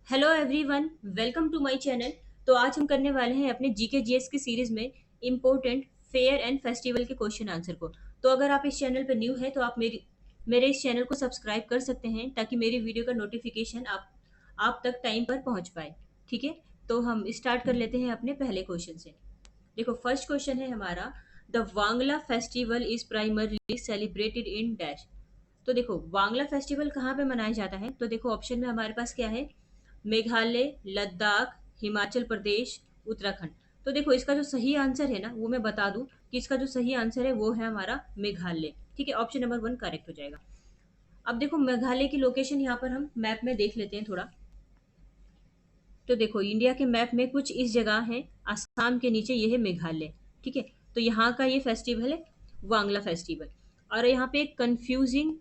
Hello everyone, welcome to my channel. तो आज हम करने वाले हैं अपने जीके जीएस की सीरीज में इम्पोर्टेंट फेयर एंड फेस्टिवल के क्वेश्चन आंसर को। तो अगर आप इस चैनल पर न्यू है तो आप मेरे इस चैनल को सब्सक्राइब कर सकते हैं ताकि मेरी वीडियो का नोटिफिकेशन आप तक टाइम पर पहुंच पाए। ठीक है, तो हम स्टार्ट कर लेते हैं अपने पहले क्वेश्चन से। देखो, फर्स्ट क्वेश्चन है हमारा, the Wangala festival is primarily celebrated in dash. तो देखो, वांगला फेस्टिवल कहाँ पे मनाया जाता है? तो देखो, ऑप्शन में हमारे पास क्या है, मेघालय, लद्दाख, हिमाचल प्रदेश, उत्तराखंड। तो देखो, इसका जो सही आंसर है ना, वो मैं बता दूं कि इसका जो सही आंसर है वो है हमारा मेघालय। ठीक है, ऑप्शन नंबर 1 करेक्ट हो जाएगा। अब देखो, मेघालय की लोकेशन यहाँ पर हम मैप में देख लेते हैं थोड़ा। तो देखो, इंडिया के मैप में कुछ इस जगह है, असम के नीचे ये है मेघालय। ठीक है, तो यहाँ का ये फेस्टिवल है वांगला फेस्टिवल। और यहाँ पे एक कंफ्यूजिंग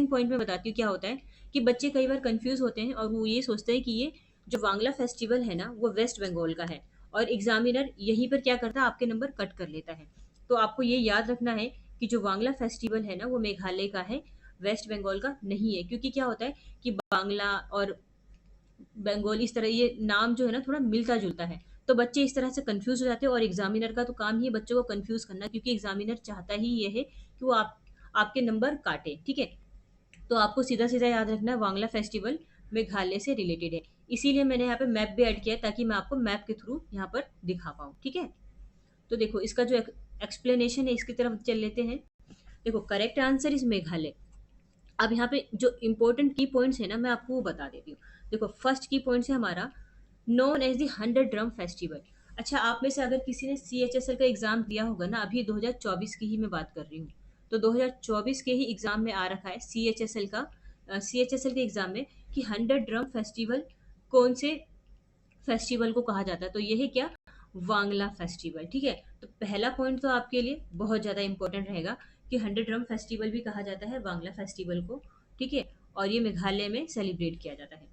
पॉइंट में बताती हूँ क्या होता है कि बच्चे कई बार कंफ्यूज होते हैं और वो ये सोचते हैं कि ये जो वांगला फेस्टिवल है ना, वो वेस्ट बंगाल का है। और एग्जामिनर यहीं पर क्या करता है, आपके नंबर कट कर लेता है। तो आपको ये याद रखना है कि जो वांगला फेस्टिवल है ना, वो मेघालय का है, वेस्ट बंगाल का नहीं है। क्योंकि क्या होता है कि बांग्ला और बंगाली, इस तरह ये नाम जो है ना थोड़ा मिलता जुलता है। तो बच्चे इस तरह से कंफ्यूज हो जाते हैं और एग्जामिनर का तो काम ही है बच्चों को कंफ्यूज करना, क्योंकि एग्जामिनर चाहता ही ये है कि वो आपके नंबर काटे। ठीक है, तो आपको सीधा सीधा याद रखना है वांगला फेस्टिवल मेघालय से रिलेटेड है। इसीलिए मैंने यहाँ पे मैप भी ऐड किया है ताकि मैं आपको मैप के थ्रू यहाँ पर दिखा पाऊँ। ठीक है, तो देखो, इसका जो एक्सप्लेनेशन है इसकी तरफ चल लेते हैं। देखो, करेक्ट आंसर इज मेघालय। अब यहाँ पे जो इंपॉर्टेंट की पॉइंट्स है ना, मैं आपको वो बता देती हूँ। देखो, फर्स्ट की पॉइंट्स है हमारा, known as the 100 drum festival. अच्छा, आप में से अगर किसी ने CHSL का एग्जाम दिया होगा ना, अभी 2024 की ही मैं बात कर रही हूँ, तो 2024 के ही एग्जाम में आ रखा है CHSL के एग्जाम में कि 100 ड्रम फेस्टिवल कौन से फेस्टिवल को कहा जाता है। तो ये है क्या, वांगला फेस्टिवल। ठीक है, तो पहला पॉइंट तो आपके लिए बहुत ज्यादा इंपॉर्टेंट रहेगा कि 100 ड्रम फेस्टिवल भी कहा जाता है वांगला फेस्टिवल को। ठीक है, और ये मेघालय में सेलिब्रेट किया जाता है।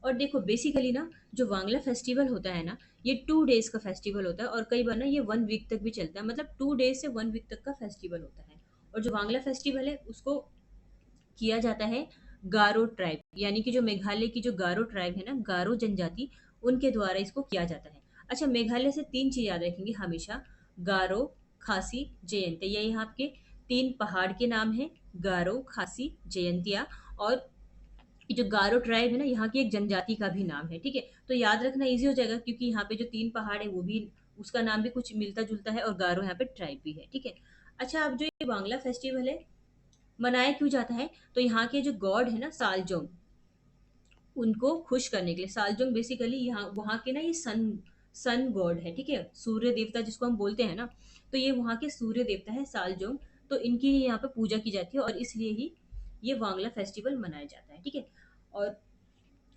और देखो, बेसिकली ना, जो वांगला फेस्टिवल होता है ना, ये 2 डेज का फेस्टिवल होता है और कई बार ना ये 1 वीक तक भी चलता है। मतलब 2 डेज से 1 वीक तक का फेस्टिवल होता है। और जो वांगला फेस्टिवल है उसको किया जाता है गारो ट्राइब, यानी कि जो मेघालय की जो गारो ट्राइब है ना, गारो जनजाति, उनके द्वारा इसको किया जाता है। अच्छा, मेघालय से 3 चीज याद रखेंगे हमेशा, गारो, खासी, जयंती। ये यहाँ के 3 पहाड़ के नाम है, गारो, खासी, जयंतिया। और ये जो गारो ट्राइब है ना, यहाँ की एक जनजाति का भी नाम है। ठीक है, तो याद रखना इजी हो जाएगा क्योंकि यहाँ पे जो 3 पहाड़ है वो भी, उसका नाम भी कुछ मिलता जुलता है और गारो यहाँ पे ट्राइब भी है। ठीक है, अच्छा, अब जो ये बांग्ला फेस्टिवल है मनाया क्यों जाता है? तो यहाँ के जो गॉड है ना, सालजोंग, उनको खुश करने के लिए। सालजोंग बेसिकली यहाँ वहाँ के ना ये सन गॉड है। ठीक है, सूर्य देवता जिसको हम बोलते हैं ना, तो ये वहाँ के सूर्य देवता है सालजोंग। तो इनकी ही यहाँ पे पूजा की जाती है और इसलिए ही ये वांगला फेस्टिवल मनाया जाता है। ठीक है, और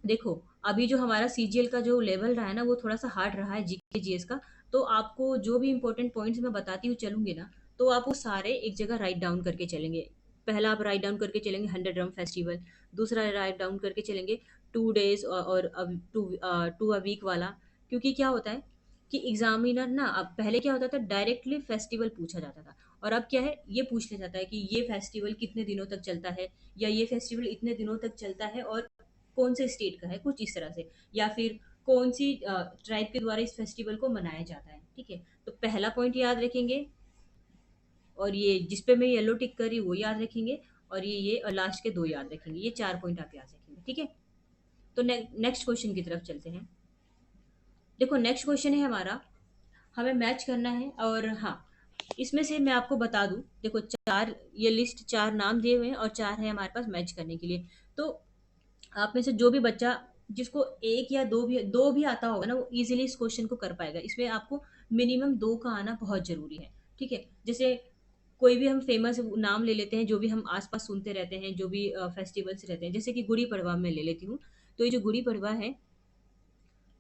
देखो, अभी जो हमारा CGL का जो लेवल रहा है ना, वो थोड़ा सा हार्ड रहा है जीके जीएस का। तो आपको जो भी इंपॉर्टेंट पॉइंट्स मैं बताती हुई चलूंगी ना, तो आप वो सारे एक जगह राइट डाउन करके चलेंगे। पहला आप राइट डाउन करके चलेंगे 100 ड्रम फेस्टिवल, दूसरा राइट डाउन करके चलेंगे 2 डेज और अब टू अ वीक वाला। क्योंकि क्या होता है कि एग्जामिनर ना, अब पहले क्या होता था, डायरेक्टली फेस्टिवल पूछा जाता था, और अब क्या है, ये पूछ लिया जाता है कि ये फेस्टिवल कितने दिनों तक चलता है, या ये फेस्टिवल इतने दिनों तक चलता है और कौन से स्टेट का है, कुछ इस तरह से, या फिर कौन सी ट्राइब के द्वारा इस फेस्टिवल को मनाया जाता है। ठीक है, तो पहला पॉइंट याद रखेंगे, और ये जिस पे मैं येलो टिक कर रही हूँ वो याद रखेंगे, और ये और लास्ट के 2 याद रखेंगे। ये 4 पॉइंट आप याद रखेंगे। ठीक है, तो नेक्स्ट क्वेश्चन की तरफ चलते हैं। देखो, नेक्स्ट क्वेश्चन है हमारा, हमें मैच करना है। और हाँ, इसमें से मैं आपको बता दूं, देखो, ये लिस्ट 4 नाम दिए हुए हैं और 4 है हमारे पास मैच करने के लिए। तो आप में से जो भी बच्चा जिसको एक या दो भी आता होगा ना, वो इजीली इस क्वेश्चन को कर पाएगा। इसमें आपको मिनिमम 2 का आना बहुत जरूरी है। ठीक है, जैसे कोई भी हम फेमस नाम ले लेते हैं जो भी हम आसपास सुनते रहते हैं, जो भी फेस्टिवल्स रहते हैं, जैसे कि गुड़ी पड़वा में ले लेती हूँ। तो ये जो गुड़ी पड़वा है,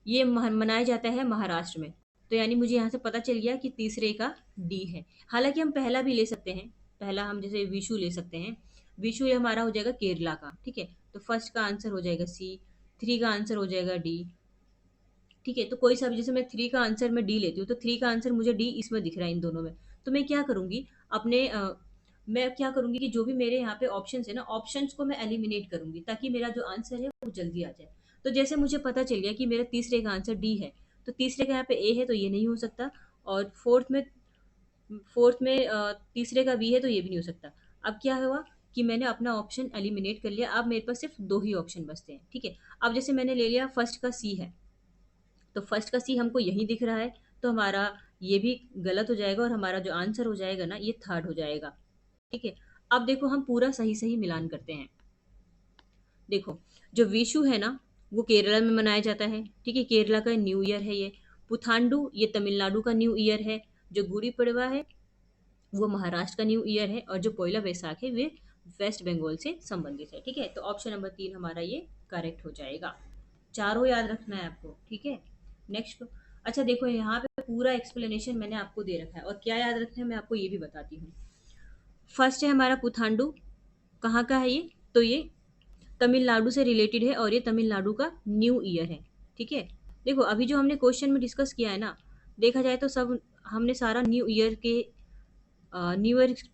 ये मनाया जाता है महाराष्ट्र में। तो यानी मुझे यहाँ से पता चल गया कि तीसरे का डी है। हालांकि हम पहला भी ले सकते हैं, पहला हम जैसे विशु ले सकते हैं। विशु ये हमारा हो जाएगा केरला का। ठीक है, तो फर्स्ट का आंसर हो जाएगा सी, 3 का आंसर हो जाएगा डी। ठीक है, तो कोई सा भी, जैसे मैं 3 का आंसर मैं डी लेती हूँ, तो 3 का आंसर मुझे डी इसमें दिख रहा है इन दोनों में। तो मैं क्या करूंगी, अपने मैं क्या करूँगी कि जो भी मेरे यहाँ पे ऑप्शंस है ना, ऑप्शंस को मैं एलिमिनेट करूँगी ताकि मेरा जो आंसर है वो जल्दी आ जाए। तो जैसे मुझे पता चल गया कि मेरा तीसरे का आंसर डी है, तो तीसरे का यहाँ पे ए है तो ये नहीं हो सकता, और फोर्थ में तीसरे का बी है तो ये भी नहीं हो सकता। अब क्या हुआ कि मैंने अपना ऑप्शन एलिमिनेट कर लिया, अब मेरे पास सिर्फ 2 ही ऑप्शन बचते हैं, ठीक है? अब जैसे मैंने ले लिया फर्स्ट का सी है, तो फर्स्ट का सी हमको यहीं दिख रहा है, तो हमारा ये भी गलत हो जाएगा और हमारा जो आंसर हो जाएगा ना, ये थर्ड हो जाएगा, ठीक है? अब देखो हम पूरा सही-सही मिलान करते हैं। देखो, जो विशु है ना, वो केरला में मनाया जाता है, ठीक है? केरला का न्यू ईयर है ये। पुथांडु ये तमिलनाडु का न्यू ईयर है। जो गुड़ी पड़वा है वो महाराष्ट्र का न्यू ईयर है, और जो पोइला बैसाख है वे वेस्ट बंगाल से संबंधित है, ठीक है? तो ऑप्शन नंबर 3 हमारा ये करेक्ट हो जाएगा। चारों याद रखना है आपको, ठीक है? नेक्स्ट। अच्छा देखो, यहाँ पे पूरा एक्सप्लेनेशन मैंने आपको दे रखा है, और क्या याद रखना है मैं आपको ये भी बताती हूँ। फर्स्ट है हमारा पुथांडु, कहाँ का है ये? तो ये तमिलनाडु से रिलेटेड है, और ये तमिलनाडु का न्यू ईयर है, ठीक है? देखो अभी जो हमने क्वेश्चन में डिस्कस किया है ना, देखा जाए तो सब हमने सारा न्यू ईयर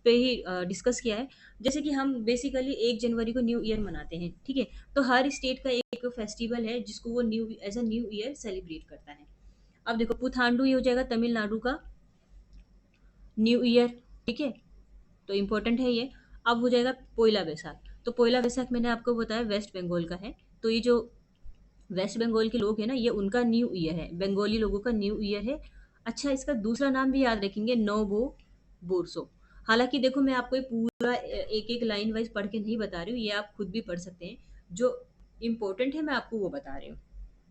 पे ही डिस्कस किया है। जैसे कि हम बेसिकली 1 जनवरी को न्यू ईयर मनाते हैं, ठीक है? तो हर स्टेट का एक फेस्टिवल है जिसको वो new as a new year celebrate करता है। अब देखो पुथांडु ये हो जाएगा तमिलनाडु का न्यू ईयर, ठीक है? तो इम्पोर्टेंट है ये। अब हो जाएगा पोइला बैसाख, तो पोइला बैसाख मैंने आपको बताया वेस्ट बंगाल का है। तो ये जो वेस्ट बंगाल के लोग हैं ना, ये उनका न्यू ईयर है, बंगाली लोगों का न्यू ईयर है। अच्छा, इसका दूसरा नाम भी याद रखेंगे, नोबो बोरसो। हालांकि देखो मैं आपको ये पूरा एक एक लाइन वाइज पढ़ के नहीं बता रही हूँ, ये आप खुद भी पढ़ सकते हैं। जो इम्पोर्टेंट है मैं आपको वो बता रही हूँ,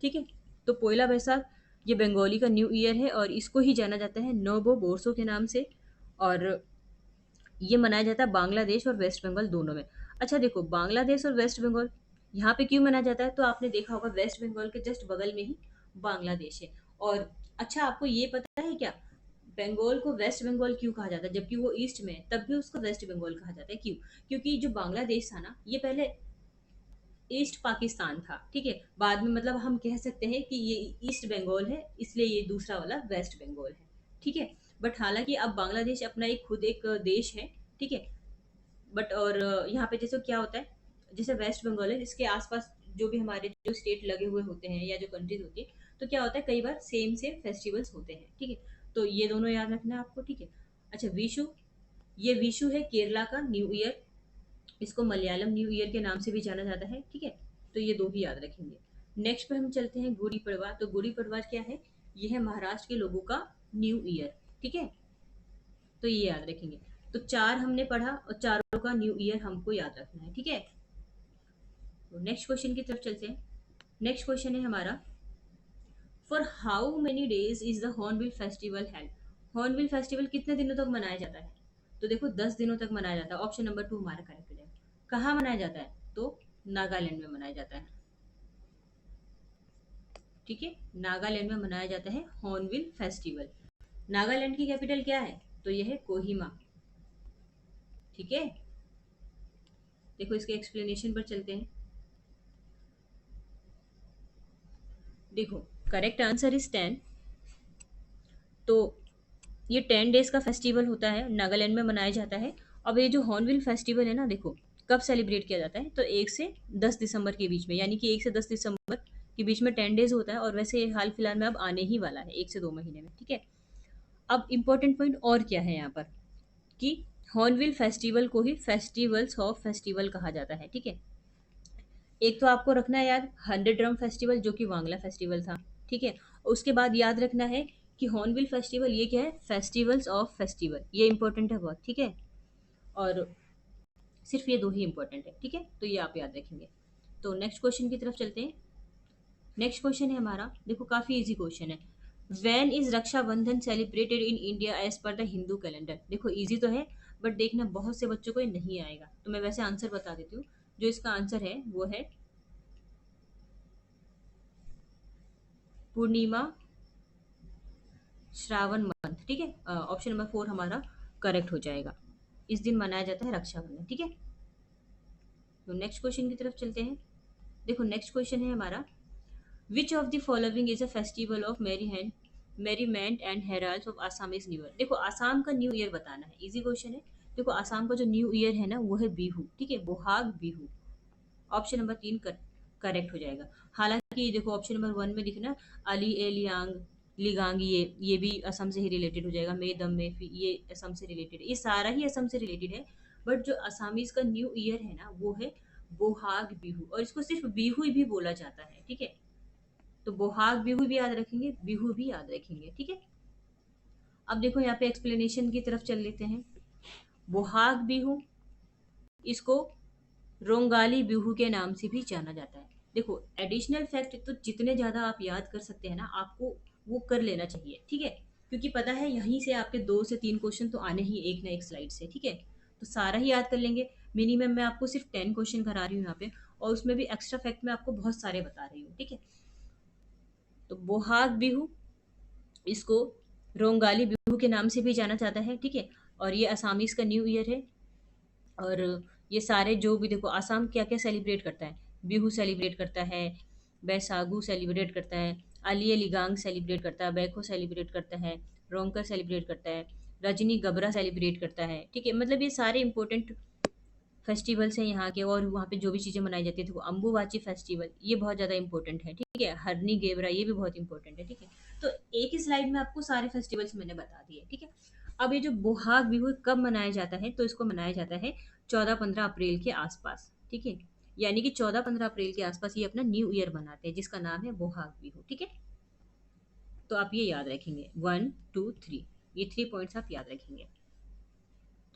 ठीक है? तो पोइला बैसाख ये बंगाली का न्यू ईयर है, और इसको ही जाना जाता है नोबो बोरसो के नाम से। और ये मनाया जाता है बांग्लादेश और वेस्ट बंगाल दोनों में। अच्छा देखो, बांग्लादेश और वेस्ट बंगाल यहाँ पे क्यों मनाया जाता है? तो आपने देखा होगा वेस्ट बंगाल के जस्ट बगल में ही बांग्लादेश है। और अच्छा, आपको ये पता है क्या, बंगाल को वेस्ट बंगाल क्यों कहा जाता है? जबकि वो ईस्ट में है, तब भी उसको वेस्ट बंगाल कहा जाता है। क्यों? क्योंकि जो बांग्लादेश था ना, ये पहले ईस्ट पाकिस्तान था, ठीक है? बाद में मतलब हम कह सकते हैं कि ये ईस्ट बंगाल है, इसलिए ये दूसरा वाला वेस्ट बंगाल है, ठीक है? बट हालांकि अब बांग्लादेश अपना एक खुद एक देश है, ठीक है? बट और यहाँ पे जैसे क्या होता है, जैसे वेस्ट बंगाल है, इसके आसपास जो भी हमारे जो स्टेट लगे हुए होते हैं या जो कंट्रीज होती है, तो क्या होता है कई बार सेम सेम फेस्टिवल्स होते हैं, ठीक है? तो ये दोनों याद रखना है आपको, ठीक है? अच्छा विशु, ये विशु है केरला का न्यू ईयर, इसको मलयालम न्यू ईयर के नाम से भी जाना जाता है, ठीक है? तो ये दो भी याद रखेंगे। नेक्स्ट पे हम चलते हैं गुड़ी पड़वा। तो गुड़ी पड़वा क्या है? ये है महाराष्ट्र के लोगों का न्यू ईयर, ठीक है? तो ये याद रखेंगे। तो 4 हमने पढ़ा, और चारों का न्यू ईयर हमको याद रखना है, ठीक है? तो नेक्स्ट क्वेश्चन की तरफ चलते हैं। नेक्स्ट क्वेश्चन है हमारा, for how many days is the hornbill festival held? Hornbill festival कितने दिनों तक मनाया जाता है? तो देखो 10 दिनों तक मनाया जाता है। ऑप्शन नंबर 2 हमारा करेक्ट हो जाएगा। कहाँ मनाया जाता है? तो नागालैंड में मनाया जाता है, ठीक है? नागालैंड में मनाया जाता है हॉर्नबिल फेस्टिवल। नागालैंड की कैपिटल क्या है? तो यह है कोहिमा, ठीक है? देखो इसके एक्सप्लेनेशन पर चलते हैं। देखो, करेक्ट आंसर इज 10। तो ये 10 डेज का फेस्टिवल होता है, नागालैंड में मनाया जाता है। अब ये जो हॉर्नबिल फेस्टिवल है ना, देखो कब सेलिब्रेट किया जाता है? तो 1 से 10 दिसंबर के बीच में, यानी कि 1 से 10 दिसंबर के बीच में 10 डेज होता है, और वैसे ये हाल फिलहाल में अब आने ही वाला है 1 से 2 महीने में, ठीक है? अब इम्पोर्टेंट पॉइंट और क्या है यहाँ पर, कि हॉर्नबिल फेस्टिवल को ही फेस्टिवल्स ऑफ फेस्टिवल कहा जाता है, ठीक है? एक तो आपको रखना है याद 100 ड्रम फेस्टिवल, जो कि वांगला फेस्टिवल था, ठीक है? उसके बाद याद रखना है कि हॉर्नबिल फेस्टिवल ये क्या है? फेस्टिवल्स ऑफ फेस्टिवल, ये इंपॉर्टेंट है बहुत, ठीक है? और सिर्फ ये दो ही इंपॉर्टेंट है, ठीक है? तो ये आप याद रखेंगे। तो नेक्स्ट क्वेश्चन की तरफ चलते हैं। नेक्स्ट क्वेश्चन है हमारा, देखो काफी इजी क्वेश्चन है। When is Rakshabandhan celebrated in India as per the Hindu calendar? देखो इजी तो है, बट देखना बहुत से बच्चों को ये नहीं आएगा, तो मैं वैसे आंसर बता देती हूँ। जो इसका आंसर है वो है पूर्णिमा श्रावण मंथ, ठीक है? ऑप्शन नंबर 4 हमारा करेक्ट हो जाएगा। इस दिन मनाया जाता है रक्षाबंधन, ठीक है? तो नेक्स्ट क्वेश्चन की तरफ चलते हैं। देखो नेक्स्ट क्वेश्चन है हमारा, which of the following is a festival of merriment and heralds of Assam is new year? देखो आसाम का न्यू ईयर बताना है, इजी क्वेश्चन है। देखो आसाम का जो न्यू ईयर है ना वो है बिहू, ठीक है, Bohag Bihu. Option number 3 correct हो जाएगा। हालांकि देखो ऑप्शन नंबर 1 में दिखना अली ए लियांग लिगांग, ये भी असम से ही रिलेटेड हो जाएगा। मे दम में ये असम से रिलेटेड है, ये सारा ही असम से रिलेटेड है। बट जो असमीज का न्यू ईयर है ना वो है बोहाग बिहू, और इसको सिर्फ बिहू भी बोला जाता है, ठीक है। तो बोहाग बिहू भी याद रखेंगे, बिहू भी याद रखेंगे, ठीक है। अब देखो यहाँ पे एक्सप्लेनेशन की तरफ चल लेते हैं। बोहाग बिहू, इसको रोंगाली बिहू के नाम से भी जाना जाता है। देखो एडिशनल फैक्ट तो जितने ज़्यादा आप याद कर सकते हैं ना, आपको वो कर लेना चाहिए, ठीक है। क्योंकि पता है यहीं से आपके 2 से 3 क्वेश्चन तो आने ही एक ना एक स्लाइड से, ठीक है। तो सारा ही याद कर लेंगे। मिनिमम मैं आपको सिर्फ 10 क्वेश्चन करा रही हूँ यहाँ पे, और उसमें भी एक्स्ट्रा फैक्ट मैं आपको बहुत सारे बता रही हूँ, ठीक है। तो बोहाग बिहू, इसको रोंगाली बिहू के नाम से भी जाना जाता है, ठीक है। और ये असामीज का न्यू ईयर है। और ये सारे जो भी देखो आसाम क्या क्या सेलिब्रेट करता है, बिहू सेलिब्रेट करता है, बैसागु सेलिब्रेट करता है, आलिया लिगांग सेलिब्रेट करता है, बैखो सेलिब्रेट करता है, रोंकर सेलिब्रेट करता है, रजनी गबरा सेलिब्रेट करता है, ठीक है। मतलब ये सारे इंपॉर्टेंट फेस्टिवल्स हैं यहाँ के। और वहाँ पे जो भी चीज़ें मनाई जाती है, तो अम्बुबाची फेस्टिवल ये बहुत ज़्यादा इंपॉर्टेंट है, ठीक है। हरनी गेवरा ये भी बहुत इंपॉर्टेंट है, ठीक है। तो एक ही स्लाइड में आपको सारे फेस्टिवल्स मैंने बता दिए, ठीक है। अब ये जो बोहाग बिहू कब मनाया जाता है, तो इसको मनाया जाता है 14-15 अप्रैल के आसपास, ठीक है। यानी कि 14-15 अप्रैल के आसपास ये अपना न्यू ईयर मनाते हैं, जिसका नाम है बोहाग बिहू, ठीक है। तो आप ये याद रखेंगे 1 2 3, ये 3 पॉइंट्स आप याद रखेंगे।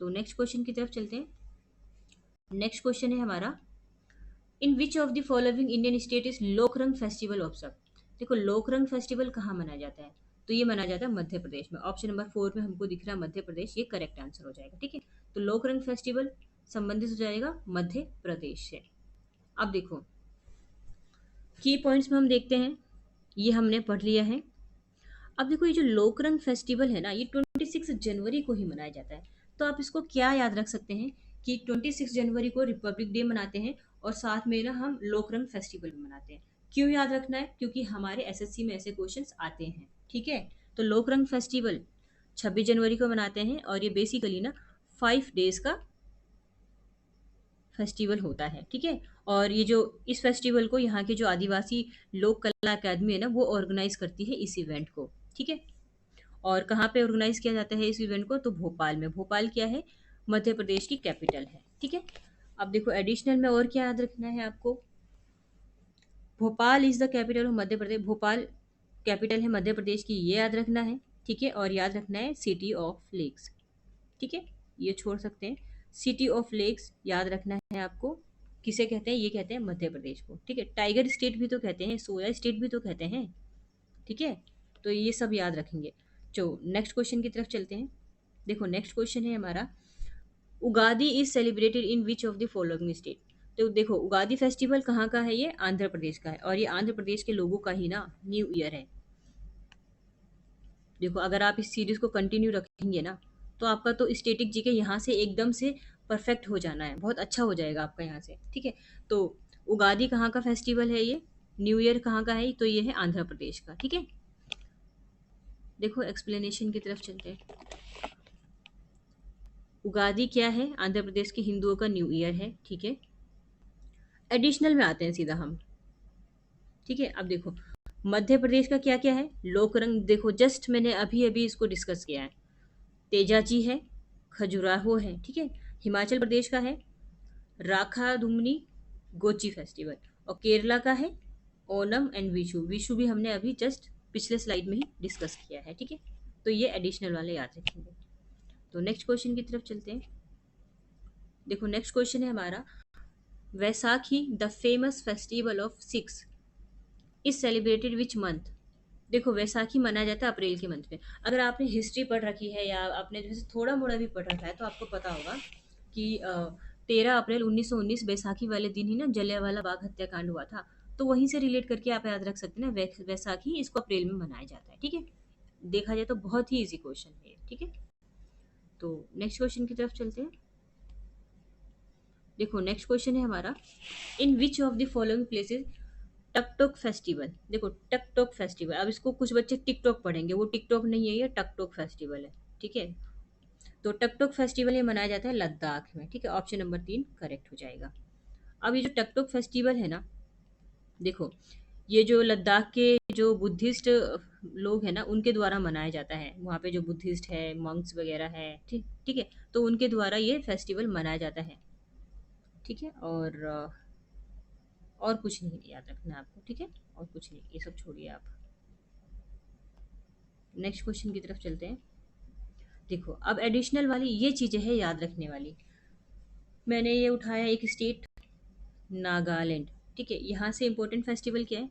तो नेक्स्ट क्वेश्चन की तरफ चलते हैं। नेक्स्ट क्वेश्चन है हमारा, in which of the following Indian state is Lokrang festival observe. देखो लोकरंग फेस्टिवल कहाँ मनाया जाता है, तो ये मनाया जाता है मध्य प्रदेश में। ऑप्शन नंबर 4 में हमको दिख रहा है मध्य प्रदेश, ये करेक्ट आंसर हो जाएगा, ठीक है। तो लोकरंग फेस्टिवल संबंधित हो जाएगा मध्य प्रदेश से। अब देखो की पॉइंट्स में हम देखते हैं, ये हमने पढ़ लिया है। अब देखो ये जो लोकरंग फेस्टिवल है ना, ये 26 जनवरी को ही मनाया जाता है। तो आप इसको क्या याद रख सकते हैं कि 26 जनवरी को रिपब्लिक डे मनाते हैं, और साथ में ना हम लोकरंग फेस्टिवल भी मनाते हैं। क्यों याद रखना है, क्योंकि हमारे एसएससी में ऐसे क्वेश्चंस आते हैं, ठीक है। तो लोकरंग फेस्टिवल 26 जनवरी को मनाते हैं, और ये बेसिकली ना 5 डेज का फेस्टिवल होता है, ठीक है। और ये जो इस फेस्टिवल को यहाँ के जो आदिवासी लोक कला अकादमी है ना, वो ऑर्गेनाइज करती है इस इवेंट को, ठीक है। और कहाँ पे ऑर्गेनाइज किया जाता है इस इवेंट को, तो भोपाल में। भोपाल क्या है, मध्य प्रदेश की कैपिटल है, ठीक है। अब देखो एडिशनल में और क्या याद रखना है आपको, Bhopal is the capital of Madhya Pradesh, Bhopal capital है मध्य प्रदेश की, ये याद रखना है, ठीक है। और याद रखना है सिटी ऑफ लेक्स, ठीक है, ये छोड़ सकते हैं। सिटी ऑफ लेक्स याद रखना है आपको। किसे कहते हैं, ये कहते हैं मध्य प्रदेश को, ठीक है। टाइगर स्टेट भी तो कहते हैं, सोया स्टेट भी तो कहते हैं, ठीक है। तो ये सब याद रखेंगे। जो नेक्स्ट क्वेश्चन की तरफ चलते हैं। देखो नेक्स्ट क्वेश्चन है हमारा, Ugadi is celebrated in which of the following state. तो देखो उगादी फेस्टिवल कहाँ का है, ये आंध्र प्रदेश का है, और ये आंध्र प्रदेश के लोगों का ही ना न्यू ईयर है। देखो अगर आप इस सीरीज को कंटिन्यू रखेंगे ना, तो आपका तो स्टेटिक जीके यहाँ से एकदम से परफेक्ट हो जाना है, बहुत अच्छा हो जाएगा आपका यहाँ से, ठीक है। तो उगादी कहाँ का फेस्टिवल है, ये न्यू ईयर कहाँ का है, तो ये है आंध्र प्रदेश का, ठीक है। देखो एक्सप्लेनेशन की तरफ चलते हैं। उगादी क्या है, आंध्र प्रदेश के हिंदुओं का न्यू ईयर है, ठीक है। एडिशनल में आते हैं सीधा हम, ठीक है। अब देखो मध्य प्रदेश का क्या क्या है, लोक रंग देखो जस्ट मैंने अभी अभी इसको डिस्कस किया है। तेजाजी है, खजुराहो है, ठीक है। हिमाचल प्रदेश का है राखा धुमनी गोची फेस्टिवल, और केरला का है ओनम एंड विशु। विशु भी हमने अभी जस्ट पिछले स्लाइड में ही डिस्कस किया है, ठीक है। तो ये एडिशनल वाले याद रखेंगे। तो नेक्स्ट क्वेश्चन की तरफ चलते हैं। देखो नेक्स्ट क्वेश्चन है हमारा, Vaisakhi the famous festival of six is celebrated which month. देखो वैसाखी मनाया जाता है अप्रैल के मंथ में। अगर आपने हिस्ट्री पढ़ रखी है या आपने जैसे थोड़ा मोड़ा भी पढ़ रखा है, तो आपको पता होगा कि 13 अप्रैल 1919 बैसाखी वाले दिन ही ना जलियांवाला बाग हत्याकांड हुआ था। तो वहीं से रिलेट करके आप याद रख सकते हैं ना, वैसाखी इसको अप्रैल में मनाया जाता है, ठीक है। देखा जाए तो बहुत ही इजी क्वेश्चन है ये, ठीक है। तो नेक्स्ट क्वेश्चन की तरफ चलते हैं। देखो नेक्स्ट क्वेश्चन है हमारा, in which of the following places Takthok festival. देखो टकटोक फेस्टिवल, अब इसको कुछ बच्चे टिकटॉक पढ़ेंगे, वो टिकटॉक नहीं है, ये टकटोक फेस्टिवल है, ठीक है। तो टकटुक फेस्टिवल ये मनाया जाता है लद्दाख में, ठीक है। ऑप्शन नंबर 3 करेक्ट हो जाएगा। अब ये जो टकटुक फेस्टिवल है ना, देखो ये जो लद्दाख के जो बुद्धिस्ट लोग हैं ना उनके द्वारा मनाया जाता है। वहाँ पे जो बुद्धिस्ट है, मॉन्क्स वगैरह है, ठीक ठीक है, तो उनके द्वारा ये फेस्टिवल मनाया जाता है, ठीक है। और कुछ नहीं याद रखना है आपको, ठीक है, और कुछ नहीं, ये सब छोड़िए आप। नेक्स्ट क्वेश्चन की तरफ चलते हैं। देखो अब एडिशनल वाली ये चीज़ें हैं याद रखने वाली। मैंने ये उठाया एक स्टेट, नागालैंड, ठीक है। यहाँ से इम्पोर्टेंट फेस्टिवल क्या है?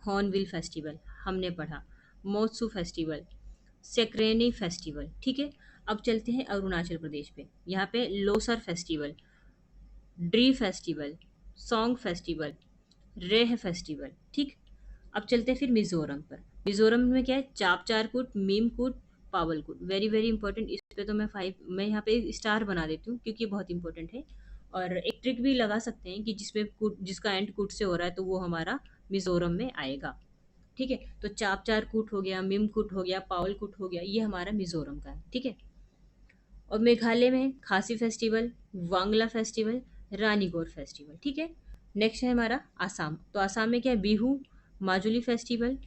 हॉर्नबिल फेस्टिवल हमने पढ़ा, मोत्सू फेस्टिवल, सेक्रेनी फेस्टिवल, ठीक है। अब चलते हैं अरुणाचल प्रदेश पे। यहाँ पे Losar festival, Dree festival, Solung festival, Reh festival, ठीक। अब चलते हैं फिर मिजोरम पर। मिजोरम में क्या है? चाप चारकूट, मीमकूट, पावलकूट, वेरी वेरी इंपॉर्टेंट। इस पे तो मैं यहाँ पे स्टार बना देती हूँ क्योंकि ये बहुत इंपॉर्टेंट है। और एक ट्रिक भी लगा सकते हैं कि जिसमें कूट, जिसका एंड कूट से हो रहा है तो वो हमारा मिजोरम में आएगा, ठीक है। तो चाप चार कूट हो गया, मीमकूट हो गया, पावल कूट हो गया, ये हमारा मिजोरम का है, ठीक है। और मेघालय में खासी फेस्टिवल, वांगला फेस्टिवल, रानीगौर फेस्टिवल, ठीक है। नेक्स्ट है हमारा आसाम। तो आसाम में क्या है? Bihu, Majuli festival,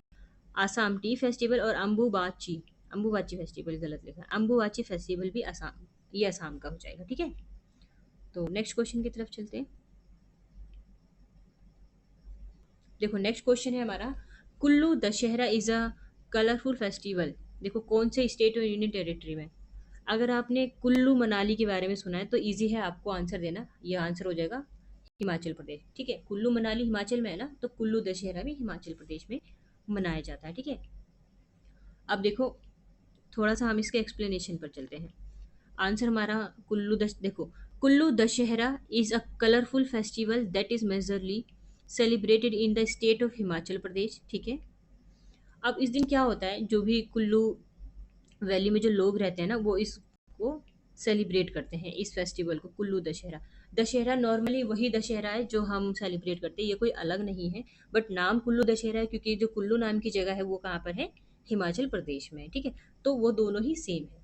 Assam T festival और अम्बुबाची, अम्बुबाची फेस्टिवल गलत लिखा है, अम्बुबाची फेस्टिवल भी आसाम, ये आसाम का हो जाएगा, ठीक है। तो नेक्स्ट क्वेश्चन की तरफ चलते हैं। देखो नेक्स्ट क्वेश्चन है हमारा, Kullu Dussehra is a colourful festival. देखो कौन से स्टेट और यूनियन टेरिटरी में? अगर आपने कुल्लू मनाली के बारे में सुना है तो इजी है आपको आंसर देना, ये आंसर हो जाएगा हिमाचल प्रदेश, ठीक है। कुल्लू मनाली हिमाचल में है ना, तो कुल्लू दशहरा भी हिमाचल प्रदेश में मनाया जाता है, ठीक है। अब देखो थोड़ा सा हम इसके एक्सप्लेनेशन पर चलते हैं। आंसर हमारा देखो Kullu Dussehra is a colourful festival that is majorly celebrated in the state of Himachal Pradesh, ठीक है। अब इस दिन क्या होता है, जो भी कुल्लू वैली में जो लोग रहते हैं ना वो इसको सेलिब्रेट करते हैं, इस फेस्टिवल को, कुल्लू दशहरा। दशहरा नॉर्मली वही दशहरा है जो हम सेलिब्रेट करते हैं, ये कोई अलग नहीं है। बट नाम कुल्लू दशहरा है क्योंकि जो कुल्लू नाम की जगह है वो कहाँ पर है? हिमाचल प्रदेश में, ठीक है। तो वो दोनों ही सेम है,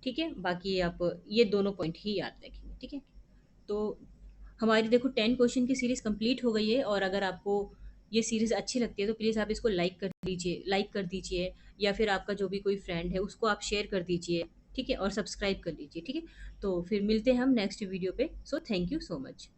ठीक है। बाकी आप ये दोनों पॉइंट ही याद रखेंगे, ठीक है। तो हमारी देखो 10 क्वेश्चन की सीरीज कंप्लीट हो गई है। और अगर आपको ये सीरीज अच्छी लगती है तो प्लीज़ आप इसको लाइक कर दीजिए, या फिर आपका जो भी कोई फ्रेंड है उसको आप शेयर कर दीजिए, ठीक है। और सब्सक्राइब कर लीजिए, ठीक है। तो फिर मिलते हैं हम नेक्स्ट वीडियो पे। So thank you so much.